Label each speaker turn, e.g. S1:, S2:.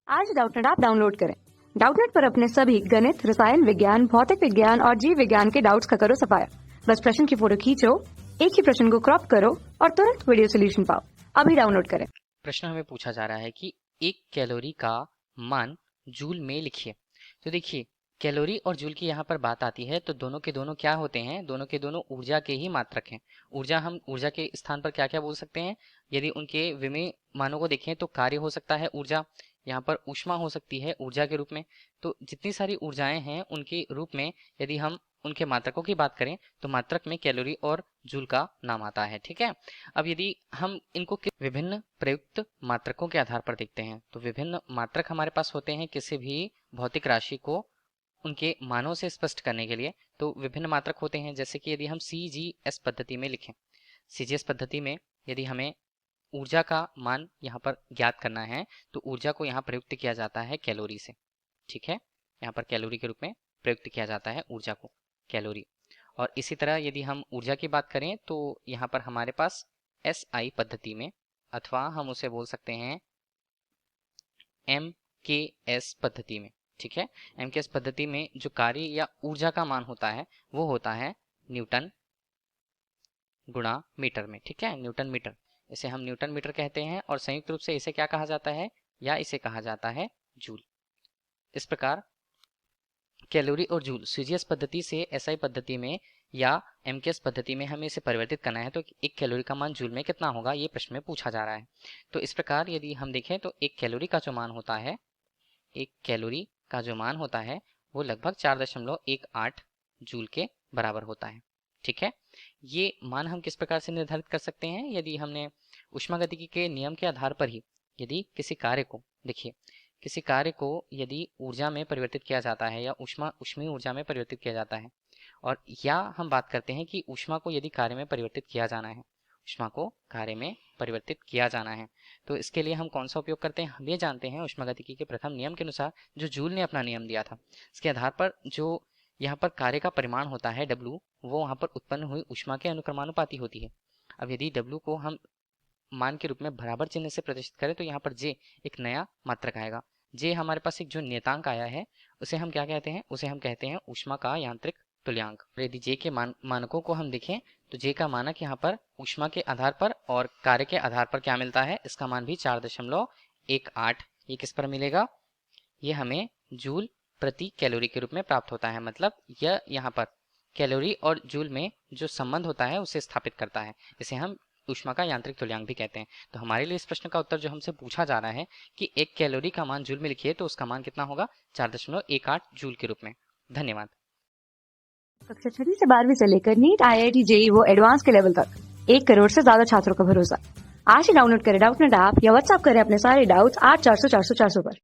S1: आज Doubtnut app download करें। Doubtnut पर अपने सभी गणित, रसायन विज्ञान, भौतिक विज्ञान और जीव विज्ञान के डाउट्स का करो सफाया। बस प्रश्न की फोटो खींचो, एक ही प्रश्न को क्रॉप करो और तुरंत वीडियो सोल्यूशन पाओ। अभी डाउनलोड करें।
S2: प्रश्न हमें पूछा जा रहा है कि एक कैलोरी का मान जूल में लिखिए। तो देखिए, कैलोरी और जूल की यहाँ पर बात आती है तो दोनों के दोनों क्या होते हैं? दोनों के दोनों ऊर्जा के ही मात्रक हैं। हम ऊर्जा के स्थान पर क्या क्या बोल सकते हैं? यदि उनके विमेय मानों को देखें तो कार्य हो सकता है ऊर्जा, यहाँ पर ऊष्मा हो सकती है ऊर्जा के रूप में। तो जितनी सारी ऊर्जाएं हैं उनके रूप में यदि हम उनके मात्रकों की बात करें तो मात्रक में कैलोरी और जूल का नाम आता है। ठीक है, अब यदि हम इनको विभिन्न प्रयुक्त मात्रकों के आधार पर देखते हैं तो विभिन्न मात्रक हमारे पास होते हैं किसी भी भौतिक राशि को उनके मानों से स्पष्ट करने के लिए। तो विभिन्न मात्रक होते हैं, जैसे कि यदि हम CGS पद्धति में लिखें, CGS पद्धति में यदि हमें ऊर्जा का मान यहाँ पर ज्ञात करना है तो ऊर्जा को यहाँ प्रयुक्त किया जाता है कैलोरी से। ठीक है, यहाँ पर कैलोरी के रूप में प्रयुक्त किया जाता है ऊर्जा को, कैलोरी। और इसी तरह यदि हम ऊर्जा की बात करें तो यहाँ पर हमारे पास SI पद्धति में, अथवा हम उसे बोल सकते हैं MKS पद्धति में। ठीक है, MKS पद्धति में जो कार्य या ऊर्जा का मान होता है वो होता है न्यूटन गुणा मीटर में। ठीक है, न्यूटन मीटर, इसे हम न्यूटन मीटर कहते हैं और संयुक्त रूप से इसे क्या कहा जाता है, या इसे कहा जाता है जूल। इस प्रकार कैलोरी और जूल CGS पद्धति से SI पद्धति में या MKS पद्धति में हमें इसे परिवर्तित करना है तो एक कैलोरी का मान जूल में कितना होगा, ये प्रश्न में पूछा जा रहा है। तो इस प्रकार यदि हम देखें तो एक कैलोरी का जो मान होता है, एक कैलोरी का जो मान होता है वो लगभग 4.18 जूल के बराबर होता है। ठीक है, ये मान हम किस प्रकार से निर्धारित कर सकते हैं? यदि हमने ऊष्मागतिकी के नियम के आधार पर ही यदि किसी कार्य को, देखिए, किसी कार्य को यदि ऊर्जा में परिवर्तित किया जाता है या ऊष्मीय ऊर्जा में परिवर्तित किया जाता है, और या हम बात करते हैं कि ऊष्मा को यदि कार्य में परिवर्तित किया जाना है, ऊष्मा को कार्य में परिवर्तित किया जाना है, तो इसके लिए हम कौन सा उपयोग करते हैं? हम ये जानते हैं ऊष्मागतिकी के प्रथम नियम के अनुसार जो जूल ने अपना नियम दिया था, इसके आधार पर जो यहाँ पर कार्य का परिमाण होता है W, वो वहाँ पर उत्पन्न हुई ऊष्मा के अनुक्रमानुपाती होती है। अब यदि W को हम मान के रूप में बराबर चिन्ह से प्रदर्शित करें तो यहाँ पर J एक नया मात्रक आएगा। J हमारे पास एक जो नियतांक आया है उसे हम क्या कहते हैं? उसे हम कहते हैं ऊष्मा का यांत्रिक तुल्यांक। यदि J के मानकों को हम देखें तो J का मानक यहाँ पर ऊष्मा के आधार पर और कार्य के आधार पर क्या मिलता है? इसका मान भी 4.18। ये किस पर मिलेगा? ये हमें जूल प्रति कैलोरी के रूप में प्राप्त होता है। मतलब यह यहाँ पर कैलोरी और जूल में जो संबंध होता है उसे स्थापित करता है, इसे हम ऊष्मा का यांत्रिक तुल्यांक भी कहते हैं। तो हमारे लिए इस प्रश्न का उत्तर जो हमसे पूछा जा रहा है कि एक कैलोरी का मान जूल में लिखिए, तो उसका मान कितना होगा? 4.18 जूल के रूप में। धन्यवाद।
S1: कक्षा 6 से 12वीं से लेकर नीट, IIT, JEE वो एडवांस के लेवल तक 1 करोड़ से ज्यादा छात्रों का भरोसा। आज ही डाउनलोड करें डाउटनेट ऐप या व्हाट्सएप करें अपने सारे डाउट्स 8400 400 400 पर।